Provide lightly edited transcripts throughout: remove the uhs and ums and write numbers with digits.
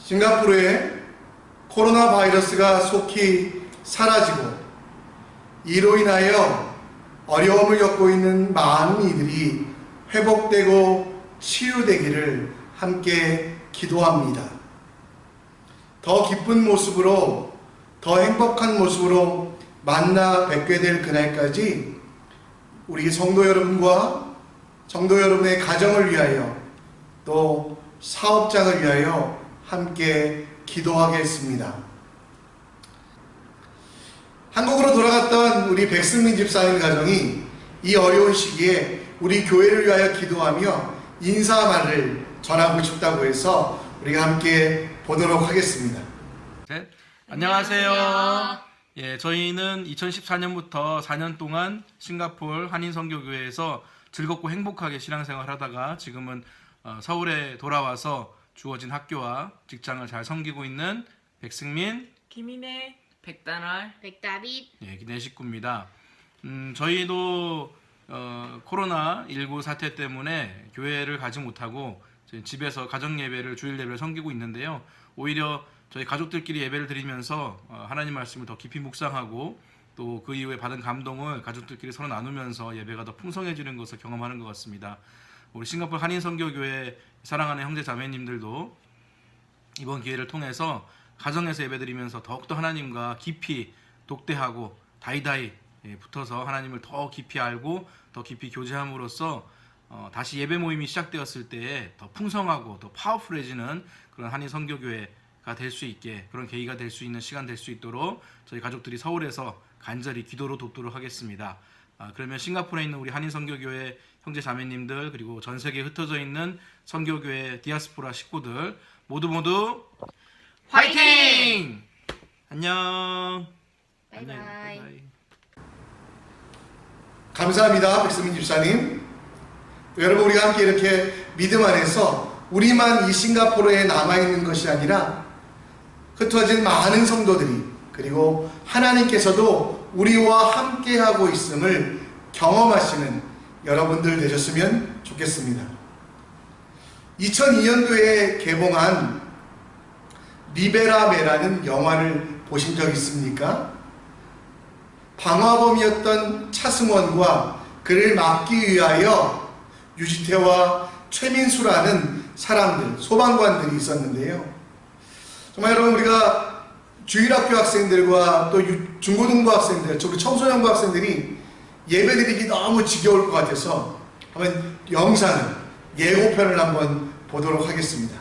싱가포르에 코로나 바이러스가 속히 사라지고 이로 인하여 어려움을 겪고 있는 많은 이들이 회복되고 치유되기를 함께 기도합니다. 더 기쁜 모습으로, 더 행복한 모습으로 만나 뵙게 될 그날까지 우리 성도 여러분과 성도 여러분의 가정을 위하여 또 사업장을 위하여 함께 기도하겠습니다. 한국으로 돌아갔던 우리 백승민 집사님 가정이 이 어려운 시기에 우리 교회를 위하여 기도하며 인사말을 전하고 싶다고 해서 우리가 함께 보도록 하겠습니다. 네. 안녕하세요. 예, 저희는 2014년부터 4년 동안 싱가포르 한인선교교회에서 즐겁고 행복하게 신앙생활 하다가 지금은 서울에 돌아와서 주어진 학교와 직장을 잘 섬기고 있는 백승민, 김인혜, 백단월, 백다빗, 예, 네 식구입니다. 저희도 코로나19 사태 때문에 교회를 가지 못하고 집에서 가정 예배를, 주일 예배를 섬기고 있는데요. 오히려 저희 가족들끼리 예배를 드리면서 하나님 말씀을 더 깊이 묵상하고 또 그 이후에 받은 감동을 가족들끼리 서로 나누면서 예배가 더 풍성해지는 것을 경험하는 것 같습니다. 우리 싱가포르 한인선교교회 사랑하는 형제 자매님들도 이번 기회를 통해서 가정에서 예배드리면서 더욱더 하나님과 깊이 독대하고 다이다이 붙어서 하나님을 더 깊이 알고 더 깊이 교제함으로써 다시 예배 모임이 시작되었을 때에 더 풍성하고 더 파워풀해지는 그런 한인 선교교회가 될 수 있게, 그런 계기가 될 수 있는 시간 될 수 있도록 저희 가족들이 서울에서 간절히 기도로 돕도록 하겠습니다. 그러면 싱가포르에 있는 우리 한인 선교교회 형제 자매님들, 그리고 전 세계에 흩어져 있는 선교교회 디아스포라 식구들 모두 화이팅! 안녕. 바이바이. 감사합니다. 백승민 집사님. 여러분, 우리가 함께 이렇게 믿음 안에서 우리만 이 싱가포르에 남아있는 것이 아니라 흩어진 많은 성도들이, 그리고 하나님께서도 우리와 함께하고 있음을 경험하시는 여러분들 되셨으면 좋겠습니다. 2002년도에 개봉한 리베라메라는 영화를 보신 적 있습니까? 방화범이었던 차승원과 그를 막기 위하여 유지태와 최민수라는 사람들, 소방관들이 있었는데요. 정말 여러분, 우리가 주일학교 학생들과 또 중고등부 학생들, 청소년부 학생들이 예배드리기 너무 지겨울 것 같아서 한번 영상을, 예고편을 한번 보도록 하겠습니다.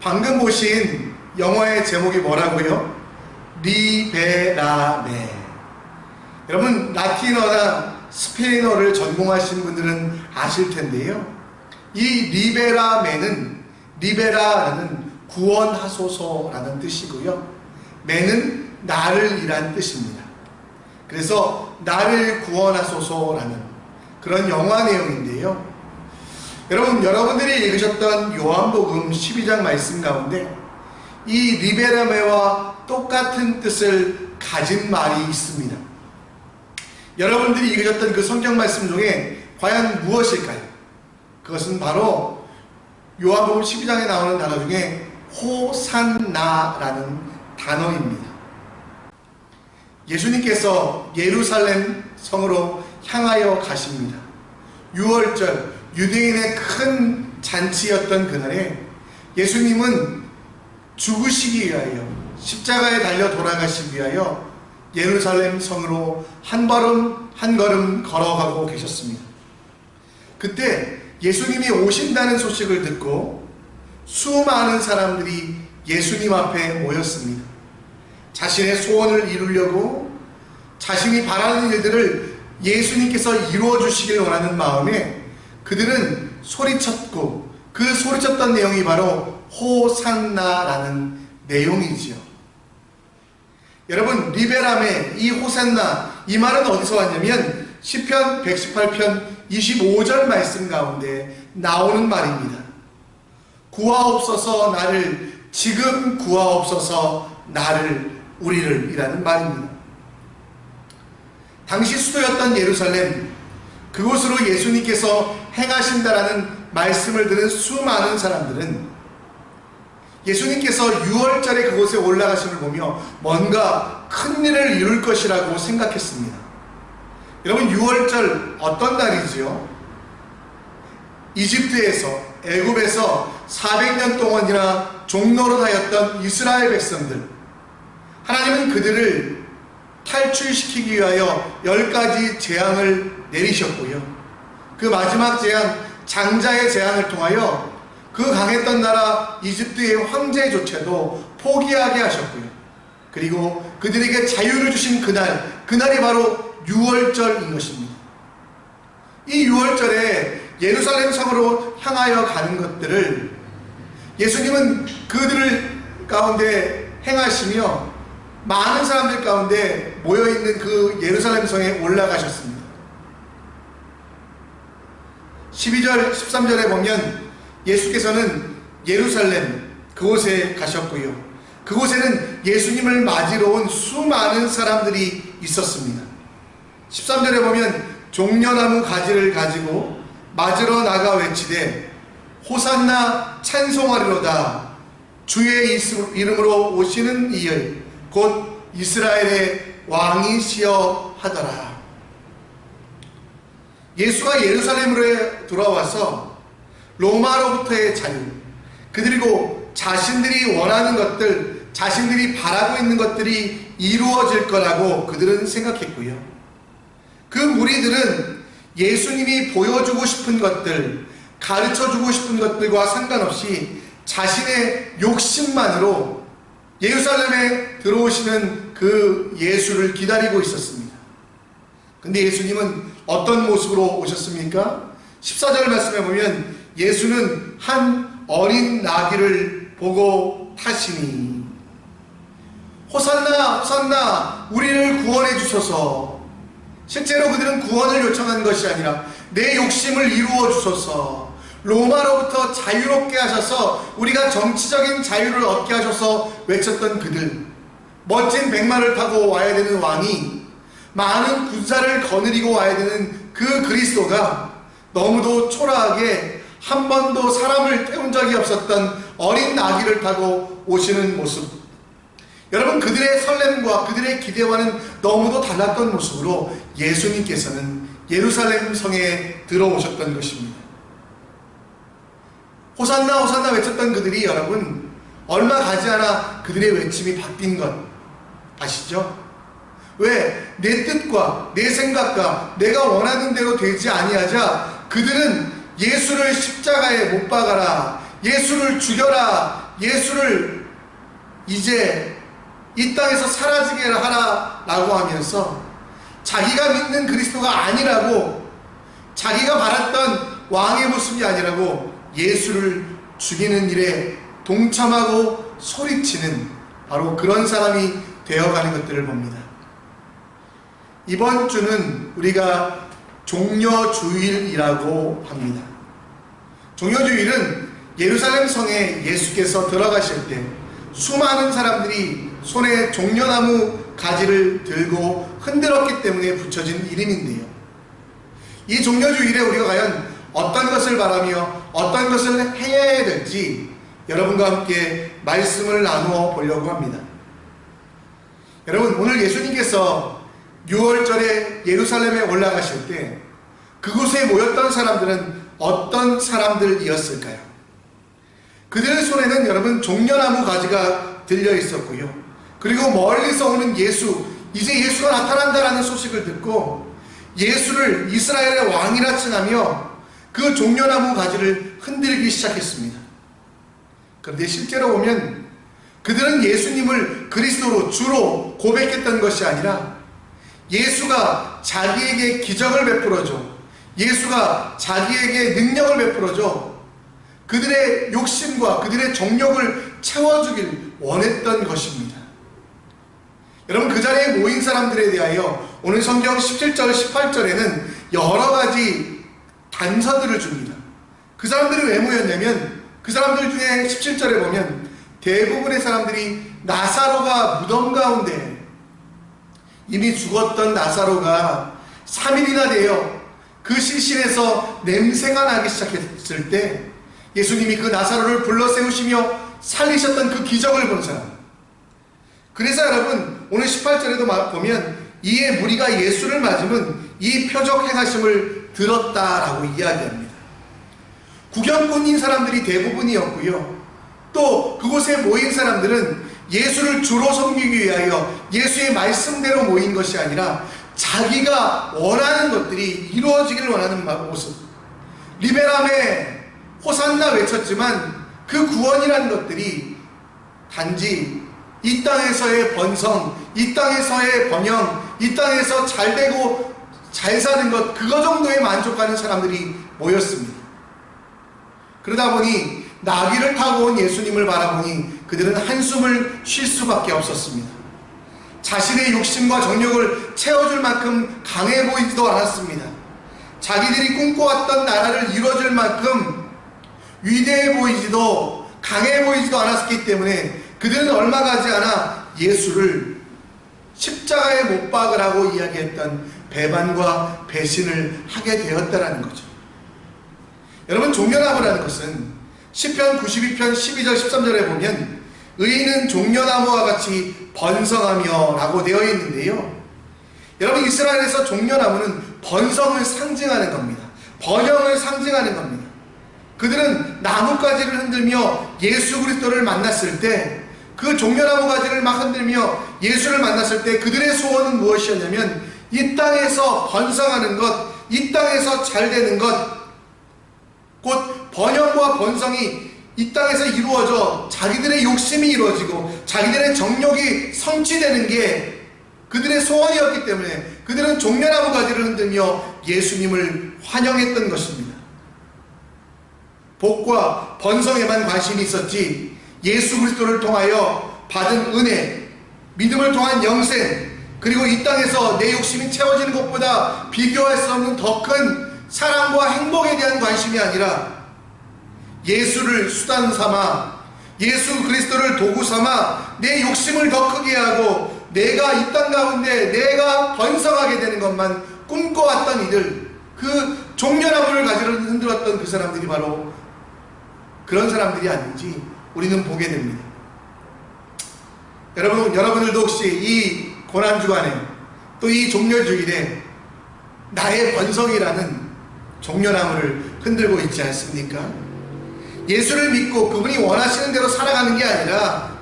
방금 보신 영화의 제목이 뭐라고요? 리베라메. 여러분, 라틴어나 스페인어를 전공하신 분들은 아실 텐데요. 이 리베라메는, 리베라라는 구원하소서라는 뜻이고요. 메는 나를 이란 뜻입니다. 그래서 나를 구원하소서라는 그런 영화 내용인데요. 여러분, 여러분들이 읽으셨던 요한복음 12장 말씀 가운데 이 리베라메와 똑같은 뜻을 가진 말이 있습니다. 여러분들이 읽으셨던 그 성경 말씀 중에 과연 무엇일까요? 그것은 바로 요한복음 12장에 나오는 단어 중에 호산나라는 단어입니다. 예수님께서 예루살렘 성으로 향하여 가십니다. 6월절 유대인의 큰 잔치였던 그날에 예수님은 죽으시기 위하여 십자가에 달려 돌아가시기 위하여 예루살렘 성으로 한 걸음 한 걸음 걸어가고 계셨습니다. 그때 예수님이 오신다는 소식을 듣고 수많은 사람들이 예수님 앞에 모였습니다. 자신의 소원을 이루려고 자신이 바라는 일들을 예수님께서 이루어 주시길 원하는 마음에 그들은 소리쳤고, 그 소리쳤던 내용이 바로 호산나라는 내용이지요. 여러분, 리베람의 이 호산나, 이 말은 어디서 왔냐면 시편 118편 25절 말씀 가운데 나오는 말입니다. 구하옵소서 나를, 지금 구하옵소서 나를, 우리를 이라는 말입니다. 당시 수도였던 예루살렘, 그곳으로 예수님께서 행하신다라는 말씀을 들은 수많은 사람들은 예수님께서 6월절에 그곳에 올라가심을 보며 뭔가 큰 일을 이룰 것이라고 생각했습니다. 여러분, 6월절 어떤 날이지요? 이집트에서, 애굽에서 400년 동안이나 종노릇하였던 이스라엘 백성들, 하나님은 그들을 탈출시키기 위하여 10가지 재앙을 내리셨고요. 그 마지막 재앙, 장자의 재앙을 통하여 그 강했던 나라 이집트의 황제조차도 포기하게 하셨고요. 그리고 그들에게 자유를 주신 그날이 바로 6월절인 것입니다. 이 6월절에 예루살렘 성으로 향하여 가는 것들을 예수님은 그들을 가운데 행하시며 많은 사람들 가운데 모여있는 그 예루살렘 성에 올라가셨습니다. 12절, 13절에 보면 예수께서는 예루살렘 그곳에 가셨고요. 그곳에는 예수님을 맞으러 온 수많은 사람들이 있었습니다. 13절에 보면 종려나무 가지를 가지고 맞으러 나가 외치되 호산나 찬송하리로다, 주의 이름으로 오시는 이를 곧 이스라엘의 왕이시여 하더라. 예수가 예루살렘으로 돌아와서 로마로부터의 자유, 그리고 자신들이 원하는 것들, 자신들이 바라고 있는 것들이 이루어질 거라고 그들은 생각했고요. 그 무리들은 예수님이 보여주고 싶은 것들, 가르쳐주고 싶은 것들과 상관없이 자신의 욕심만으로 예루살렘에 들어오시는 그 예수를 기다리고 있었습니다. 근데 예수님은 어떤 모습으로 오셨습니까? 14절 말씀에 보면 예수는 한 어린 나귀를 보고 타시니 호산나 호산나 우리를 구원해 주소서. 실제로 그들은 구원을 요청한 것이 아니라 내 욕심을 이루어 주소서, 로마로부터 자유롭게 하셔서 우리가 정치적인 자유를 얻게 하셔서 외쳤던 그들, 멋진 백마를 타고 와야 되는 왕이, 많은 군사를 거느리고 와야 되는 그 그리스도가 너무도 초라하게 한 번도 사람을 태운 적이 없었던 어린 나귀를 타고 오시는 모습, 여러분, 그들의 설렘과 그들의 기대와는 너무도 달랐던 모습으로 예수님께서는 예루살렘 성에 들어오셨던 것입니다. 호산나 호산나 외쳤던 그들이 여러분 얼마 가지 않아 그들의 외침이 바뀐 것 아시죠? 왜? 내 뜻과 내 생각과 내가 원하는 대로 되지 아니하자 그들은 예수를 십자가에 못 박아라, 예수를 죽여라, 예수를 이제 이 땅에서 사라지게 하라 라고 하면서 자기가 믿는 그리스도가 아니라고, 자기가 바랐던 왕의 모습이 아니라고 예수를 죽이는 일에 동참하고 소리치는 바로 그런 사람이 되어가는 것들을 봅니다. 이번 주는 우리가 종려주일이라고 합니다. 종려주일은 예루살렘 성에 예수께서 들어가실 때 수많은 사람들이 손에 종려나무 가지를 들고 흔들었기 때문에 붙여진 이름인데요. 이 종려주일에 우리가 과연 어떤 것을 바라며 어떤 것을 해야 될지 여러분과 함께 말씀을 나누어 보려고 합니다. 여러분, 오늘 예수님께서 6월절에 예루살렘에 올라가실 때 그곳에 모였던 사람들은 어떤 사람들이었을까요? 그들의 손에는 여러분 종려나무 가지가 들려 있었고요. 그리고 멀리서 오는 예수, 이제 예수가 나타난다라는 소식을 듣고 예수를 이스라엘의 왕이라 칭하며 그 종려나무 가지를 흔들기 시작했습니다. 그런데 실제로 보면 그들은 예수님을 그리스도로 주로 고백했던 것이 아니라 예수가 자기에게 기적을 베풀어줘, 예수가 자기에게 능력을 베풀어줘 그들의 욕심과 그들의 정욕을 채워주길 원했던 것입니다. 여러분, 그 자리에 모인 사람들에 대하여 오늘 성경 17절 18절에는 여러 가지 단서들을 줍니다. 그 사람들이 왜 모였냐면 그 사람들 중에 17절에 보면 대부분의 사람들이 나사로가 무덤 가운데, 이미 죽었던 나사로가 3일이나 되어 그 시신에서 냄새가 나기 시작했을 때 예수님이 그 나사로를 불러 세우시며 살리셨던 그 기적을 본 사람. 그래서 여러분, 오늘 18절에도 보면 이에 무리가 예수를 맞으면 이 표적 행하심을 들었다라고 이야기합니다. 구경꾼인 사람들이 대부분이었고요. 또 그곳에 모인 사람들은 예수를 주로 섬기기 위하여 예수의 말씀대로 모인 것이 아니라 자기가 원하는 것들이 이루어지기를 원하는 모습. 리베람에 호산나 외쳤지만 그 구원이라는 것들이 단지 이 땅에서의 번성, 이 땅에서의 번영, 이 땅에서 잘되고 잘 사는 것, 그거 정도에 만족하는 사람들이 모였습니다. 그러다 보니 나귀를 타고 온 예수님을 바라보니 그들은 한숨을 쉴 수밖에 없었습니다. 자신의 욕심과 정욕을 채워줄 만큼 강해 보이지도 않았습니다. 자기들이 꿈꿔왔던 나라를 이루어줄 만큼 위대해 보이지도 강해 보이지도 않았기 때문에 그들은 얼마 가지 않아 예수를 십자가에 못 박으라고 이야기했던 배반과 배신을 하게 되었다라는 거죠. 여러분, 종려나무라는 것은 시편 92편 12절 13절에 보면 의인은 종려나무와 같이 번성하며 라고 되어 있는데요, 여러분, 이스라엘에서 종려나무는 번성을 상징하는 겁니다. 번영을 상징하는 겁니다. 그들은 나뭇가지를 흔들며 예수 그리스도를 만났을 때, 그 종려나무 가지를 막 흔들며 예수를 만났을 때 그들의 소원은 무엇이었냐면 이 땅에서 번성하는 것, 이 땅에서 잘되는 것, 곧 번영과 번성이 이 땅에서 이루어져 자기들의 욕심이 이루어지고 자기들의 정욕이 성취되는 게 그들의 소원이었기 때문에 그들은 종려나무 가지를 흔들며 예수님을 환영했던 것입니다. 복과 번성에만 관심이 있었지 예수 그리스도를 통하여 받은 은혜, 믿음을 통한 영생, 그리고 이 땅에서 내 욕심이 채워지는 것보다 비교할 수 없는 더 큰 사랑과 행복에 대한 관심이 아니라 예수를 수단 삼아, 예수 그리스도를 도구 삼아 내 욕심을 더 크게 하고 내가 이 땅 가운데 내가 번성하게 되는 것만 꿈꿔왔던 이들, 그 종려나무를 가지고 흔들었던 그 사람들이 바로 그런 사람들이 아닌지 우리는 보게 됩니다. 여러분들도 혹시 이 고난주간에 또 이 종려주일에 나의 번성이라는 종려나무를 흔들고 있지 않습니까? 예수를 믿고 그분이 원하시는 대로 살아가는 게 아니라,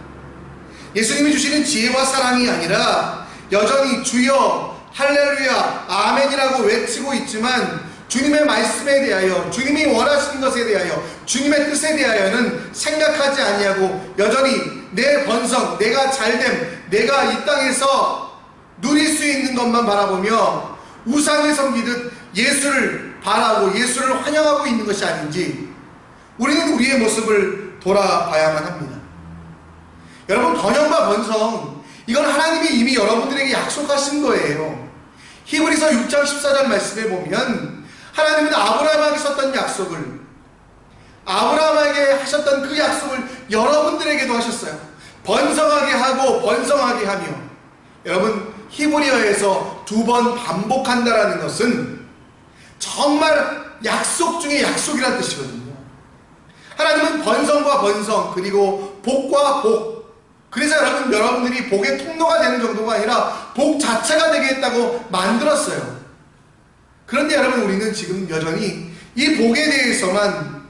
예수님이 주시는 지혜와 사랑이 아니라 여전히 주여 할렐루야 아멘이라고 외치고 있지만 주님의 말씀에 대하여, 주님이 원하시는 것에 대하여, 주님의 뜻에 대하여는 생각하지 아니하고 여전히 내 번성, 내가 잘됨, 내가 이 땅에서 누릴 수 있는 것만 바라보며 우상을 섬기듯 예수를 바라고 예수를 환영하고 있는 것이 아닌지 우리는 우리의 모습을 돌아봐야만 합니다. 여러분, 번영과 번성, 이건 하나님이 이미 여러분들에게 약속하신 거예요. 히브리서 6장 14절 말씀에 보면 하나님은 아브라함에게 하셨던 약속을, 아브라함에게 하셨던 그 약속을 여러분들에게도 하셨어요. 번성하게 하고 번성하게 하며. 여러분, 히브리어에서 2번 반복한다라는 것은 정말 약속 중에 약속이라는 뜻이거든요. 하나님은 번성과 번성, 그리고 복과 복, 그래서 여러분들이 복의 통로가 되는 정도가 아니라 복 자체가 되겠다고 만들었어요. 그런데 여러분, 우리는 지금 여전히 이 복에 대해서만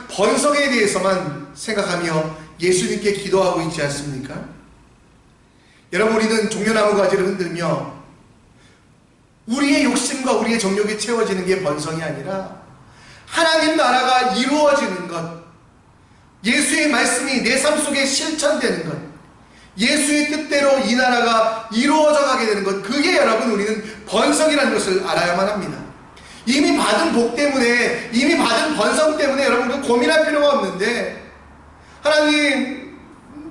번성에 대해서만 생각하며 예수님께 기도하고 있지 않습니까? 여러분, 우리는 종려나무 가지를 흔들며 우리의 욕심과 우리의 정욕이 채워지는 게 번성이 아니라 하나님 나라가 이루어지는 것, 예수의 말씀이 내 삶 속에 실천되는 것, 예수의 뜻대로 이 나라가 이루어져 가게 되는 것, 그게 여러분 우리는 번성이라는 것을 알아야만 합니다. 이미 받은 복 때문에, 이미 받은 번성 때문에 여러분들 고민할 필요가 없는데, 하나님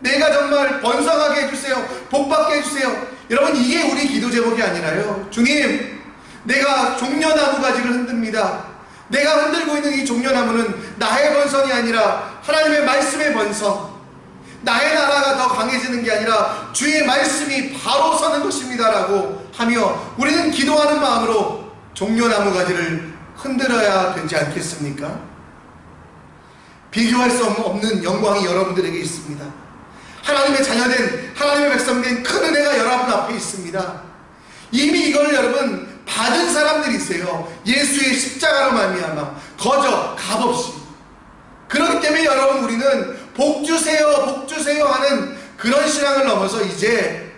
내가 정말 번성하게 해주세요, 복받게 해주세요. 여러분, 이게 우리 기도 제목이 아니라요, 주님 내가 종려나무 가지를 흔듭니다. 내가 흔들고 있는 이 종려나무는 나의 번성이 아니라 하나님의 말씀의 번성, 나의 나라가 더 강해지는 게 아니라 주의 말씀이 바로 서는 것입니다 라고 하며 우리는 기도하는 마음으로 종려나무 가지를 흔들어야 되지 않겠습니까? 비교할 수 없는 영광이 여러분들에게 있습니다. 하나님의 자녀된, 하나님의 백성된 큰 은혜가 여러분 앞에 있습니다. 이미 이걸 여러분 받은 사람들이세요. 예수의 십자가로 말미암아 거저 값없이. 그렇기 때문에 여러분, 우리는 복 주세요, 복 주세요 하는 그런 신앙을 넘어서 이제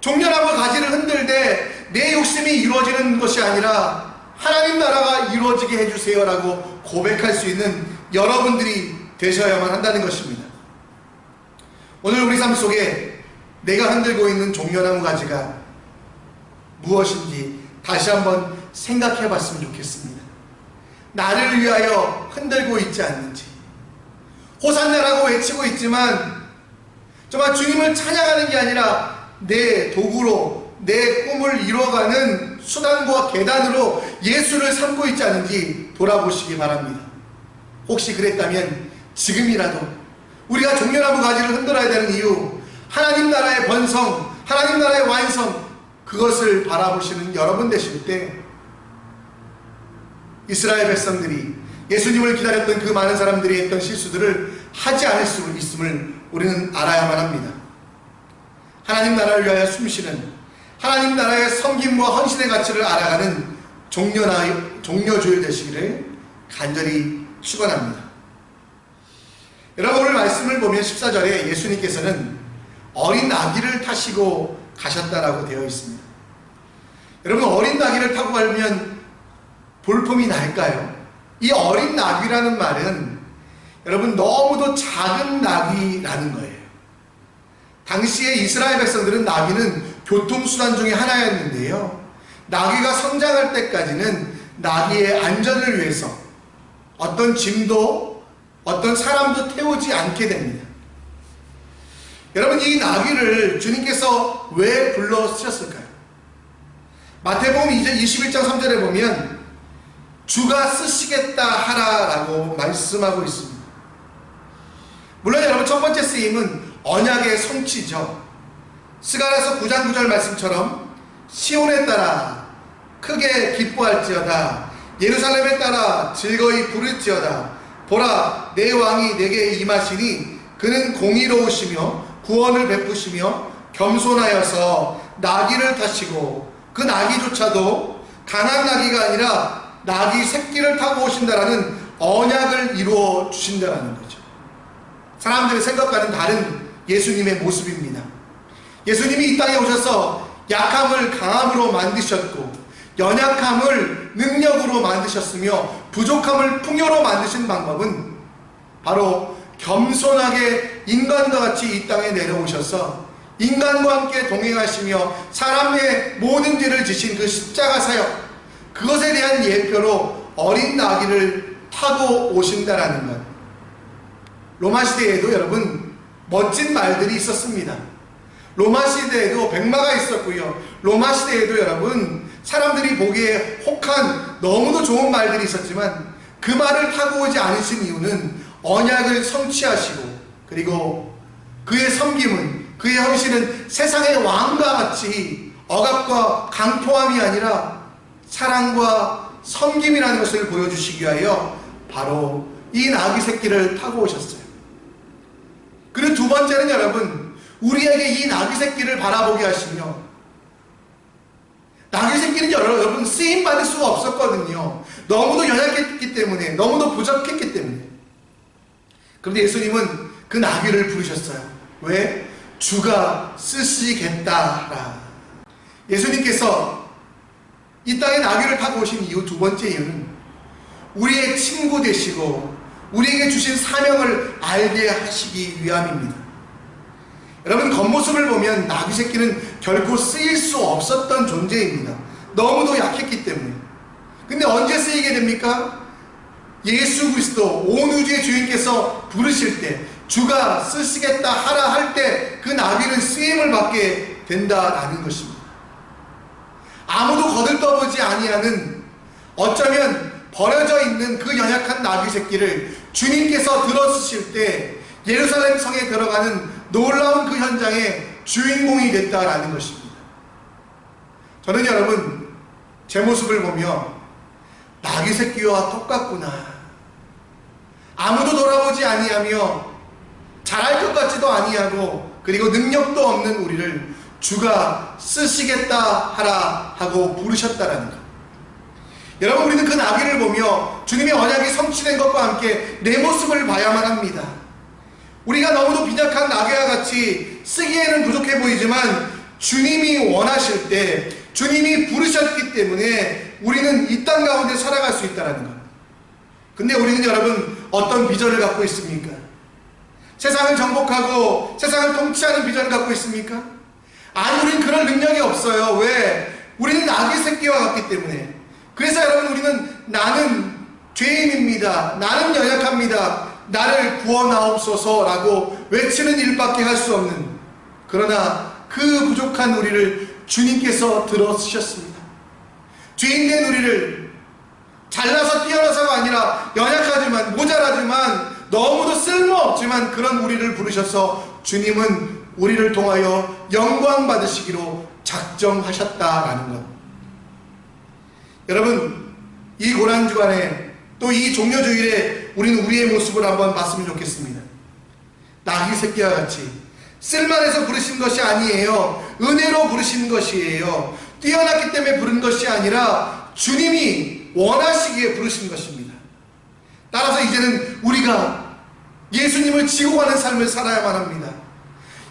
종려나무 가지를 흔들되 내 욕심이 이루어지는 것이 아니라 하나님 나라가 이루어지게 해주세요 라고 고백할 수 있는 여러분들이 되셔야만 한다는 것입니다. 오늘 우리 삶 속에 내가 흔들고 있는 종려나무 가지가 무엇인지 다시 한번 생각해 봤으면 좋겠습니다. 나를 위하여 흔들고 있지 않는지, 호산나라고 외치고 있지만 정말 주님을 찬양하는 게 아니라 내 도구로 내 꿈을 이루어가는 수단과 계단으로 예수를 삼고 있지 않은지 돌아보시기 바랍니다. 혹시 그랬다면 지금이라도 우리가 종려나무 가지를 흔들어야 되는 이유, 하나님 나라의 번성, 하나님 나라의 완성, 그것을 바라보시는 여러분 되실 때 이스라엘 백성들이, 예수님을 기다렸던 그 많은 사람들이 했던 실수들을 하지 않을 수 있음을 우리는 알아야만 합니다. 하나님 나라를 위하여 숨쉬는, 하나님 나라의 섬김과 헌신의 가치를 알아가는 종려주일 되시기를 간절히 축원합니다. 여러분, 오늘 말씀을 보면 14절에 예수님께서는 어린 아기를 타시고 가셨다라고 되어 있습니다. 여러분, 어린 나귀를 타고 가면 볼품이 날까요? 이 어린 나귀라는 말은 여러분 너무도 작은 나귀라는 거예요. 당시에 이스라엘 백성들은 나귀는 교통수단 중에 하나였는데요, 나귀가 성장할 때까지는 나귀의 안전을 위해서 어떤 짐도 어떤 사람도 태우지 않게 됩니다. 여러분, 이 나귀를 주님께서 왜 불러 쓰셨을까요? 마태복음 21장 3절에 보면 주가 쓰시겠다 하라라고 말씀하고 있습니다. 물론 여러분, 첫 번째 쓰임은 언약의 성취죠. 스가랴서 9장 9절 말씀처럼 시온에 따라 크게 기뻐할지어다, 예루살렘에 따라 즐거이 부를지어다. 보라, 내 왕이 내게 임하시니 그는 공의로우시며 구원을 베푸시며 겸손하여서 나귀를 타시고 그 나귀조차도 강한 나귀가 아니라 나귀 새끼를 타고 오신다라는 언약을 이루어 주신다라는 거죠. 사람들이 생각과는 다른 예수님의 모습입니다. 예수님이 이 땅에 오셔서 약함을 강함으로 만드셨고 연약함을 능력으로 만드셨으며 부족함을 풍요로 만드신 방법은 바로 겸손하게 인간과 같이 이 땅에 내려오셔서 인간과 함께 동행하시며 사람의 모든 죄를 지신 그 십자가 사역, 그것에 대한 예표로 어린 나귀를 타고 오신다라는 것. 로마 시대에도 여러분 멋진 말들이 있었습니다. 로마 시대에도 백마가 있었고요, 로마 시대에도 여러분 사람들이 보기에 혹한 너무도 좋은 말들이 있었지만 그 말을 타고 오지 않으신 이유는 언약을 성취하시고 그리고 그의 섬김은, 그의 헌신은 세상의 왕과 같이 억압과 강포함이 아니라 사랑과 섬김이라는 것을 보여주시기 위하여 바로 이 나귀 새끼를 타고 오셨어요. 그리고 두 번째는 여러분, 우리에게 이 나귀 새끼를 바라보게 하시며, 나귀 새끼는 여러분 쓰임받을 수가 없었거든요. 너무도 연약했기 때문에, 너무도 부족했기 때문에. 그런데 예수님은 그 나귀를 부르셨어요. 왜? 주가 쓰시겠다라. 예수님께서 이 땅에 나귀를 타고 오신 이유, 두 번째 이유는 우리의 친구 되시고 우리에게 주신 사명을 알게 하시기 위함입니다. 여러분, 겉모습을 보면 나귀 새끼는 결코 쓰일 수 없었던 존재입니다. 너무도 약했기 때문에. 근데 언제 쓰이게 됩니까? 예수 그리스도 온 우주의 주인께서 부르실 때, 주가 쓰시겠다 하라 할 때 그 나귀는 쓰임을 받게 된다라는 것입니다. 아무도 거들떠보지 아니하는, 어쩌면 버려져 있는 그 연약한 나귀 새끼를 주님께서 들어쓰실 때 예루살렘 성에 들어가는 놀라운 그 현장의 주인공이 됐다라는 것입니다. 저는 여러분, 제 모습을 보며 나귀 새끼와 똑같구나. 아무도 돌아보지 아니하며 잘할 것 같지도 아니하고 그리고 능력도 없는 우리를 주가 쓰시겠다 하라 하고 부르셨다라는 것. 여러분, 우리는 그 나귀를 보며 주님의 언약이 성취된 것과 함께 내 모습을 봐야만 합니다. 우리가 너무도 빈약한 나귀와 같이 쓰기에는 부족해 보이지만 주님이 원하실 때, 주님이 부르셨기 때문에 우리는 이 땅 가운데 살아갈 수 있다는 것. 근데 우리는 여러분 어떤 비전을 갖고 있습니까? 세상을 정복하고 세상을 통치하는 비전을 갖고 있습니까? 아니, 우리는 그런 능력이 없어요. 왜? 우리는 나귀 새끼와 같기 때문에. 그래서 여러분, 우리는 나는 죄인입니다, 나는 연약합니다, 나를 구원하옵소서라고 외치는 일밖에 할 수 없는, 그러나 그 부족한 우리를 주님께서 들어쓰셨습니다. 죄인된 우리를 잘나서 뛰어나서가 아니라 연약하지만 모자라지만 너무도 쓸모없지만 그런 우리를 부르셔서 주님은 우리를 통하여 영광 받으시기로 작정하셨다라는 것. 여러분, 이 고난주간에 또 이 종료주일에 우리는 우리의 모습을 한번 봤으면 좋겠습니다. 나귀 새끼와 같이 쓸만해서 부르신 것이 아니에요. 은혜로 부르신 것이에요. 뛰어났기 때문에 부른 것이 아니라 주님이 원하시기에 부르신 것입니다. 따라서 이제는 우리가 예수님을 지고 가는 삶을 살아야만 합니다.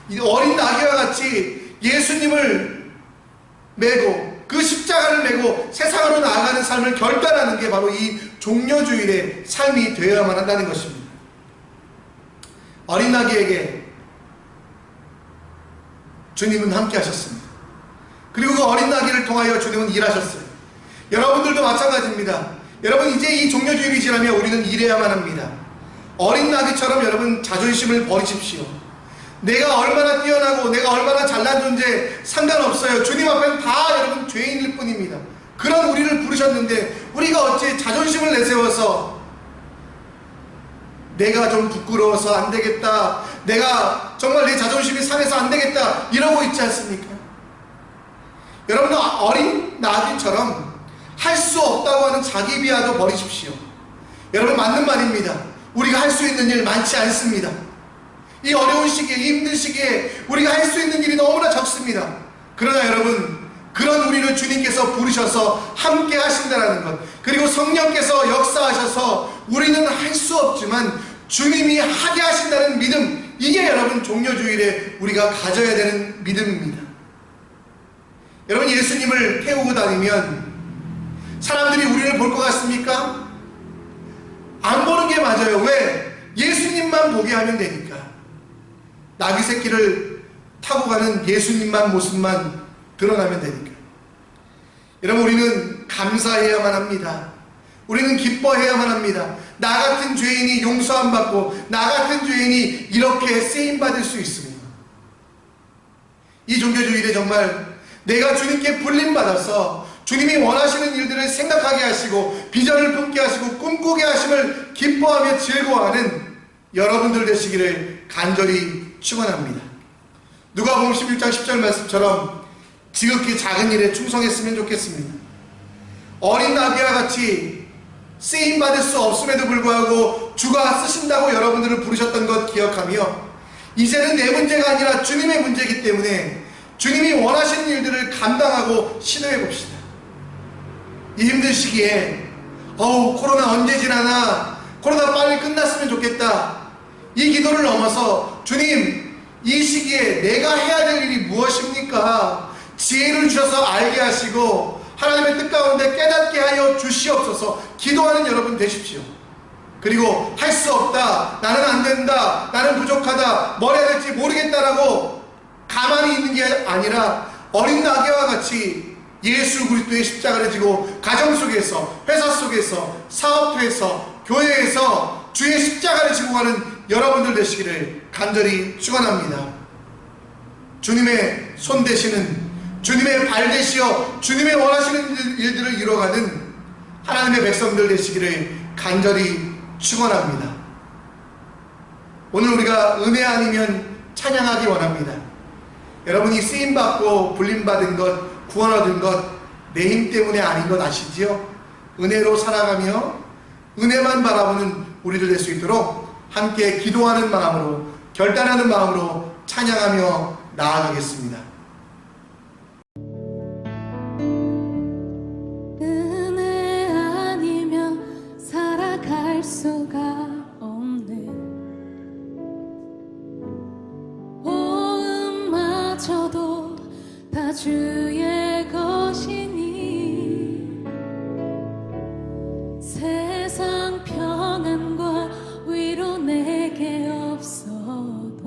이 어린 나귀와 같이 예수님을 메고 그 십자가를 메고 세상으로 나아가는 삶을 결단하는 게 바로 이 종려주일의 삶이 되어야만 한다는 것입니다. 어린 나귀에게 주님은 함께 하셨습니다. 그리고 그 어린 나귀를 통하여 주님은 일하셨어요. 여러분들도 마찬가지입니다. 여러분, 이제 이 종려주일이 지나면 우리는 일해야만 합니다. 어린 나귀처럼 여러분 자존심을 버리십시오. 내가 얼마나 뛰어나고 내가 얼마나 잘난 존재 상관없어요. 주님 앞에는 다 여러분 죄인일 뿐입니다. 그런 우리를 부르셨는데 우리가 어찌 자존심을 내세워서 내가 좀 부끄러워서 안 되겠다, 내가 정말 내 자존심이 상해서 안 되겠다 이러고 있지 않습니까? 여러분, 어린 나귀처럼 할 수 없다고 하는 자기 비하도 버리십시오. 여러분, 맞는 말입니다. 우리가 할 수 있는 일 많지 않습니다. 이 어려운 시기에, 이 힘든 시기에 우리가 할 수 있는 일이 너무나 적습니다. 그러나 여러분, 그런 우리를 주님께서 부르셔서 함께 하신다는 것, 그리고 성령께서 역사하셔서 우리는 할 수 없지만 주님이 하게 하신다는 믿음, 이게 여러분 종려주일에 우리가 가져야 되는 믿음입니다. 여러분, 예수님을 태우고 다니면 사람들이 우리를 볼 것 같습니까? 안 보는 게 맞아요. 왜? 예수님만 보게 하면 되니까. 나귀 새끼를 타고 가는 예수님만 모습만 드러나면 되니까. 여러분, 우리는 감사해야만 합니다. 우리는 기뻐해야만 합니다. 나 같은 죄인이 용서함 받고 나 같은 죄인이 이렇게 쓰임받을 수 있습니다. 이 종교주일에 정말 내가 주님께 불림받아서 주님이 원하시는 일들을 생각하게 하시고 비전을 품게 하시고 꿈꾸게 하심을 기뻐하며 즐거워하는 여러분들 되시기를 간절히 축원합니다. 누가복음 16장 10절 말씀처럼 지극히 작은 일에 충성했으면 좋겠습니다. 어린 나귀와 같이 쓰임받을 수 없음에도 불구하고 주가 쓰신다고 여러분들을 부르셨던 것 기억하며 이제는 내 문제가 아니라 주님의 문제이기 때문에 주님이 원하시는 일들을 감당하고 시도해 봅시다. 이 힘든 시기에 코로나 언제 지나나, 코로나 빨리 끝났으면 좋겠다, 이 기도를 넘어서 주님, 이 시기에 내가 해야 될 일이 무엇입니까? 지혜를 주셔서 알게 하시고 하나님의 뜻 가운데 깨닫게 하여 주시옵소서. 기도하는 여러분 되십시오. 그리고 할 수 없다, 나는 안 된다, 나는 부족하다, 뭘 해야 될지 모르겠다라고 가만히 있는 게 아니라 어린 나귀와 같이 예수 그리스도의 십자가를 지고 가정 속에서, 회사 속에서, 사업회에서, 교회에서 주의 십자가를 지고 가는 여러분들 되시기를 간절히 축원합니다. 주님의 손 되시는, 주님의 발 되시어 주님의 원하시는 일들을 이뤄가는 하나님의 백성들 되시기를 간절히 축원합니다. 오늘 우리가 은혜 아니면 찬양하기 원합니다. 여러분이 쓰임받고 불림받은 것, 구원 얻은 것 내 힘 때문에 아닌 것 아시지요? 은혜로 살아가며 은혜만 바라보는 우리들 될 수 있도록 함께 기도하는 마음으로, 결단하는 마음으로 찬양하며 나아가겠습니다. 은혜 아니면 살아갈 수가 없네. 호흡마저도 다 주의 것이니 세상 평안과 위로 내게 없어도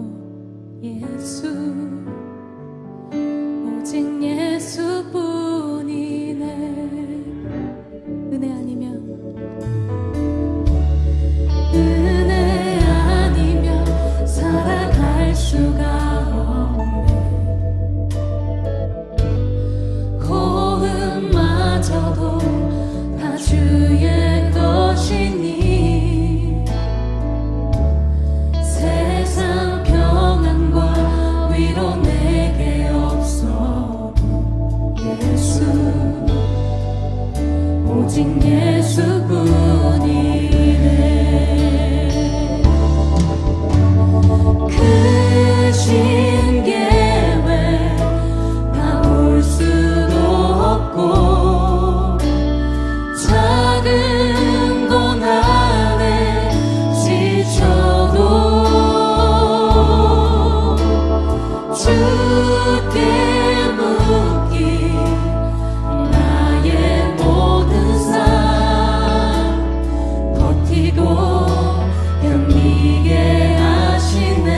예수, 오직 예수뿐이네. 은혜 아니면, 은혜 아니면 살아갈 수가 없네. 호흡마저도 다 주의 것이니 세상 평안과 위로 내게 없어도 예수, 오직 예수뿐이네. 크신 계획 다 올 수도 없고 작은 고난에 지쳐도 주께 묻기 나의 모든 삶 버티고 견디게 하시네.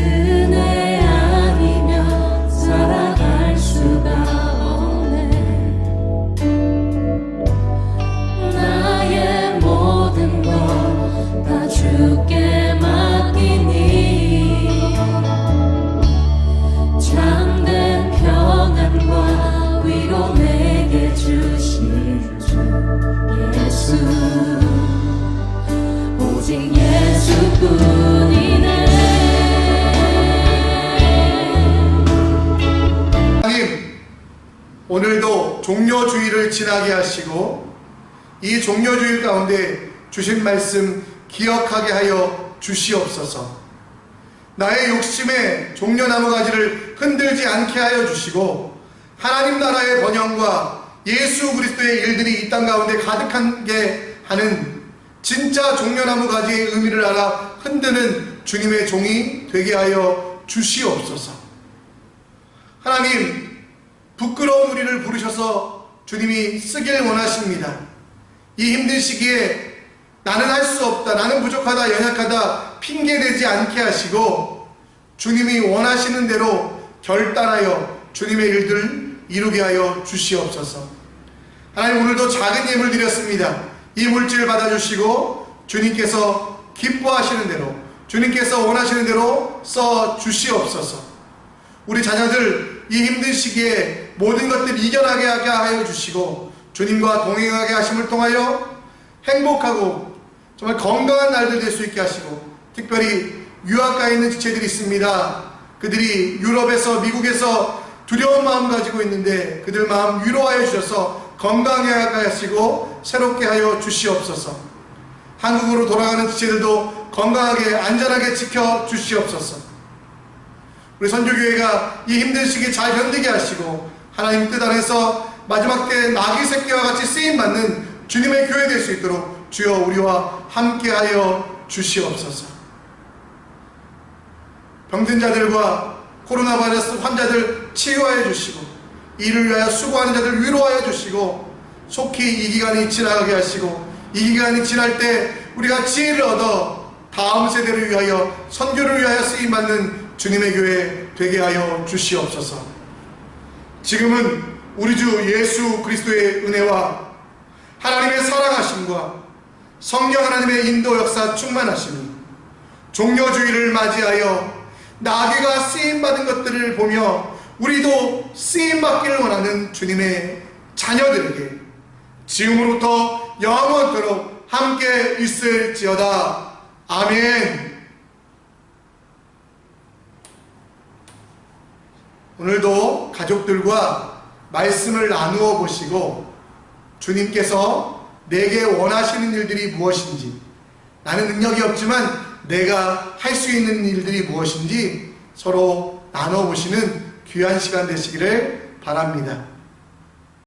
은혜 아니면 살아갈 수가 없네. 나의 모든 것 다 주께 맡기니 참된 평안과 위로 내게 주신 주 예수, 오직 예수뿐이네. 하나님, 오늘도 종료주일을 지나게 하시고 이 종료주일 가운데 주신 말씀 기억하게 하여 주시옵소서. 나의 욕심에 종려나무 가지를 흔들지 않게 하여 주시고 하나님 나라의 번영과 예수 그리스도의 일들이 이 땅 가운데 가득하게 하는 진짜 종려나무 가지의 의미를 알아 흔드는 주님의 종이 되게 하여 주시옵소서. 하나님, 부끄러운 우리를 부르셔서 주님이 쓰길 원하십니다. 이 힘든 시기에 나는 할 수 없다, 나는 부족하다, 연약하다 핑계대지 않게 하시고 주님이 원하시는 대로 결단하여 주님의 일들을 이루게 하여 주시옵소서. 하나님, 오늘도 작은 예물 드렸습니다. 이 물질을 받아주시고 주님께서 기뻐하시는 대로, 주님께서 원하시는 대로 써 주시옵소서. 우리 자녀들 이 힘든 시기에 모든 것들 이겨나게 하여 주시고 주님과 동행하게 하심을 통하여 행복하고 정말 건강한 날들 될 수 있게 하시고, 특별히 유학가에 있는 지체들이 있습니다. 그들이 유럽에서, 미국에서 두려운 마음 가지고 있는데 그들 마음 위로하여 주셔서 건강하게 하시고 새롭게 하여 주시옵소서. 한국으로 돌아가는 지체들도 건강하게 안전하게 지켜주시옵소서. 우리 선교교회가 이 힘든 시기 잘 견디게 하시고 하나님 뜻 안에서 마지막 때 나귀 새끼와 같이 쓰임받는 주님의 교회 될 수 있도록 주여 우리와 함께하여 주시옵소서. 병든 자들과 코로나 바이러스 환자들 치유하여 주시고 이를 위하여 수고하는 자들 위로하여 주시고 속히 이 기간이 지나가게 하시고 이 기간이 지날 때 우리가 지혜를 얻어 다음 세대를 위하여 선교를 위하여 쓰임받는 주님의 교회 되게 하여 주시옵소서. 지금은 우리 주 예수 그리스도의 은혜와 하나님의 사랑하심과 성령 하나님의 인도 역사 충만하심이 종려주의를 맞이하여 나귀가 쓰임받은 것들을 보며 우리도 쓰임받기를 원하는 주님의 자녀들에게 지금으로부터 영원토록 함께 있을지어다. 아멘. 오늘도 가족들과 말씀을 나누어 보시고 주님께서 내게 원하시는 일들이 무엇인지, 나는 능력이 없지만 내가 할 수 있는 일들이 무엇인지 서로 나눠보시는 귀한 시간 되시기를 바랍니다.